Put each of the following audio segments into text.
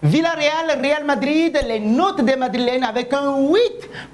Villarreal, Real Madrid, les notes des Madrilènes avec un 8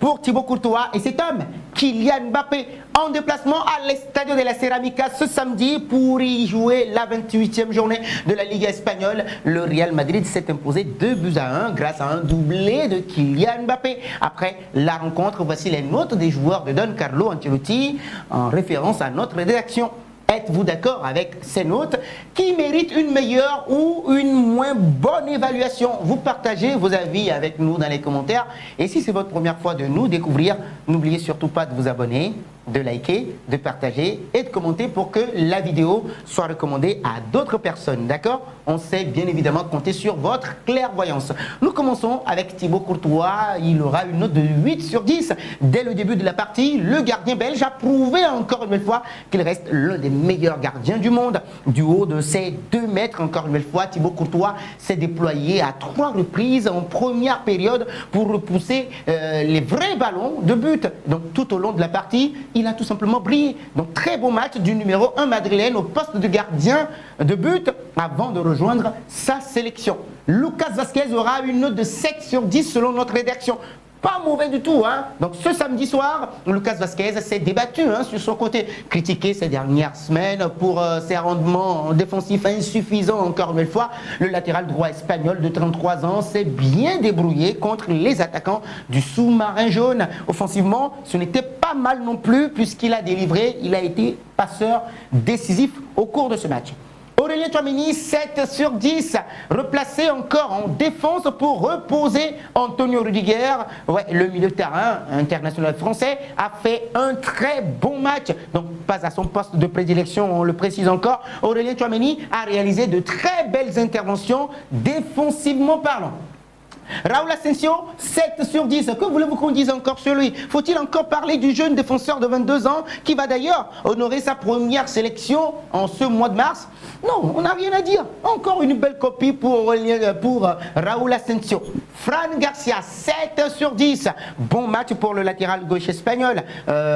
pour Thibaut Courtois et cet homme, Kylian Mbappé, en déplacement à l'Estadio de la Ceramica ce samedi pour y jouer la 28e journée de la Ligue espagnole. Le Real Madrid s'est imposé 2-1 grâce à un doublé de Kylian Mbappé. Après la rencontre, voici les notes des joueurs de Don Carlo Ancelotti en référence à notre rédaction. Êtes-vous d'accord avec ces notes qui méritent une meilleure ou une moins bonne évaluation? Vous partagez vos avis avec nous dans les commentaires. Et si c'est votre première fois de nous découvrir, n'oubliez surtout pas de vous abonner, de liker, de partager et de commenter pour que la vidéo soit recommandée à d'autres personnes. D'accord? On sait bien évidemment compter sur votre clairvoyance. Nous commençons avec Thibaut Courtois. Il aura une note de 8 sur 10. Dès le début de la partie, le gardien belge a prouvé encore une fois qu'il reste l'un des meilleurs gardiens du monde. Du haut de ses 2 mètres, encore une fois, Thibaut Courtois s'est déployé à 3 reprises en première période pour repousser les vrais ballons de but. Donc tout au long de la partie, il a tout simplement brillé. Donc très beau match du numéro 1 madrilène au poste de gardien de but avant de rejoindre sa sélection. Lucas Vazquez aura une note de 7 sur 10 selon notre rédaction. Pas mauvais du tout, hein. Donc ce samedi soir, Lucas Vazquez s'est débattu sur son côté, critiqué ces dernières semaines pour ses rendements défensifs insuffisants. Encore une fois, le latéral droit espagnol de 33 ans s'est bien débrouillé contre les attaquants du sous-marin jaune. Offensivement, ce n'était pas mal non plus puisqu'il a délivré, il a été passeur décisif au cours de ce match. Aurélien Tchouaméni, 7 sur 10, replacé encore en défense pour reposer Antonio Rudiger. Ouais, le milieu de terrain international français a fait un très bon match. Donc pas à son poste de prédilection, on le précise encore. Aurélien Tchouaméni a réalisé de très belles interventions défensivement parlant. Raúl Asensio, 7 sur 10. Que voulez-vous qu'on dise encore sur lui? Faut-il encore parler du jeune défenseur de 22 ans qui va d'ailleurs honorer sa première sélection en ce mois de mars? Non, on n'a rien à dire. Encore une belle copie pour Raúl Asensio. Fran Garcia, 7 sur 10. Bon match pour le latéral gauche espagnol.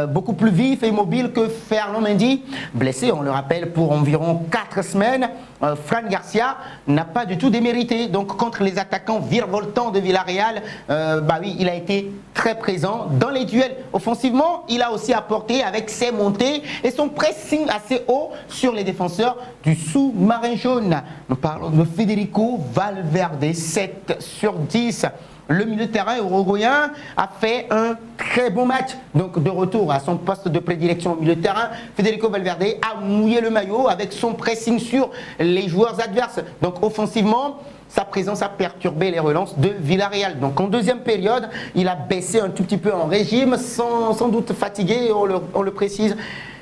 Beaucoup plus vif et mobile que Ferland Mendy. Blessé, on le rappelle, pour environ 4 semaines. Fran Garcia n'a pas du tout démérité. Donc contre les attaquants virevoltants de Villarreal, oui, il a été très présent dans les duels. Offensivement, il a aussi apporté avec ses montées et son pressing assez haut sur les défenseurs du sous-marin jaune. Nous parlons de Federico Valverde, 7 sur 10. Le milieu de terrain uruguayen a fait un très bon match. Donc de retour à son poste de prédilection au milieu de terrain, Federico Valverde a mouillé le maillot avec son pressing sur les joueurs adverses. Donc offensivement, sa présence a perturbé les relances de Villarreal. Donc en deuxième période, il a baissé un tout petit peu en régime, sans doute fatigué, on le précise.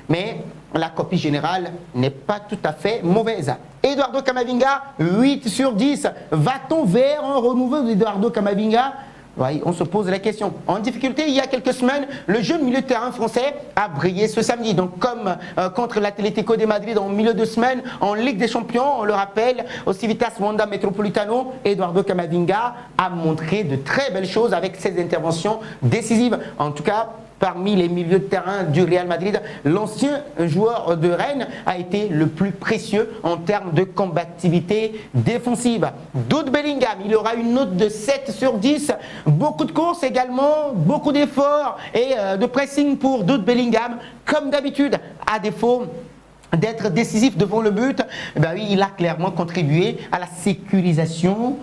Mais la copie générale n'est pas tout à fait mauvaise. Eduardo Camavinga, 8 sur 10. Va-t-on vers un renouveau d'Eduardo Camavinga? Oui, on se pose la question. En difficulté, il y a quelques semaines, le jeune milieu de terrain français a brillé ce samedi. Donc comme contre l'Atlético de Madrid en milieu de semaine, en Ligue des Champions, on le rappelle, au Civitas Wanda Metropolitano, Eduardo Camavinga a montré de très belles choses avec ses interventions décisives. En tout cas, parmi les milieux de terrain du Real Madrid, l'ancien joueur de Rennes a été le plus précieux en termes de combativité défensive. Jude Bellingham, il aura une note de 7 sur 10. Beaucoup de courses également, beaucoup d'efforts et de pressing pour Jude Bellingham, comme d'habitude, à défaut d'être décisif devant le but, oui, il a clairement contribué à la sécurisation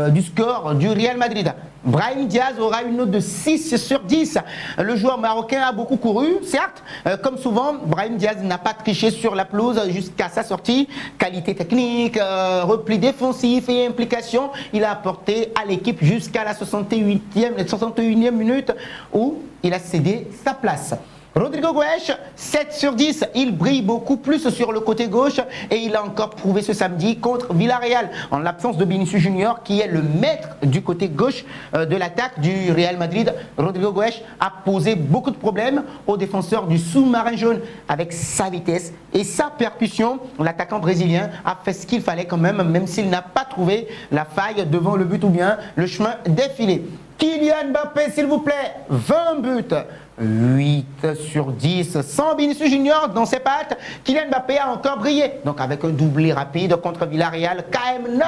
du score du Real Madrid. Brahim Diaz aura une note de 6 sur 10. Le joueur marocain a beaucoup couru, certes. Comme souvent, Brahim Diaz n'a pas triché sur la pelouse jusqu'à sa sortie. Qualité technique, repli défensif et implication, il a apporté à l'équipe jusqu'à la 61e minute où il a cédé sa place. Rodrigo Goes, 7 sur 10, il brille beaucoup plus sur le côté gauche et il a encore prouvé ce samedi contre Villarreal. En l'absence de Vinicius Junior qui est le maître du côté gauche de l'attaque du Real Madrid, Rodrigo Goes a posé beaucoup de problèmes aux défenseurs du sous-marin jaune. Avec sa vitesse et sa percussion, l'attaquant brésilien a fait ce qu'il fallait quand même s'il n'a pas trouvé la faille devant le but ou bien le chemin défilé. Kylian Mbappé, s'il vous plaît, 20 buts. 8 sur 10, sans Vinicius Junior dans ses pattes. Kylian Mbappé a encore brillé. Donc avec un doublé rapide contre Villarreal, KM9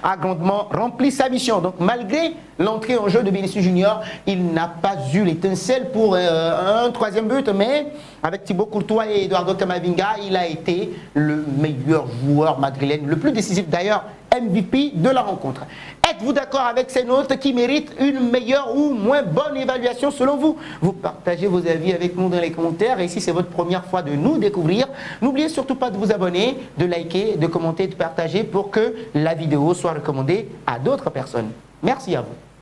a grandement rempli sa mission. Donc malgré l'entrée en jeu de Vinicius Junior, il n'a pas eu l'étincelle pour un troisième but, mais avec Thibaut Courtois et Eduardo Camavinga, il a été le meilleur joueur madrilène, le plus décisif d'ailleurs, MVP de la rencontre. Êtes-vous d'accord avec ces notes qui méritent une meilleure ou moins bonne évaluation selon vous? Vous partagez vos avis avec nous dans les commentaires et si c'est votre première fois de nous découvrir, n'oubliez surtout pas de vous abonner, de liker, de commenter, de partager pour que la vidéo soit recommandée à d'autres personnes. Merci à vous.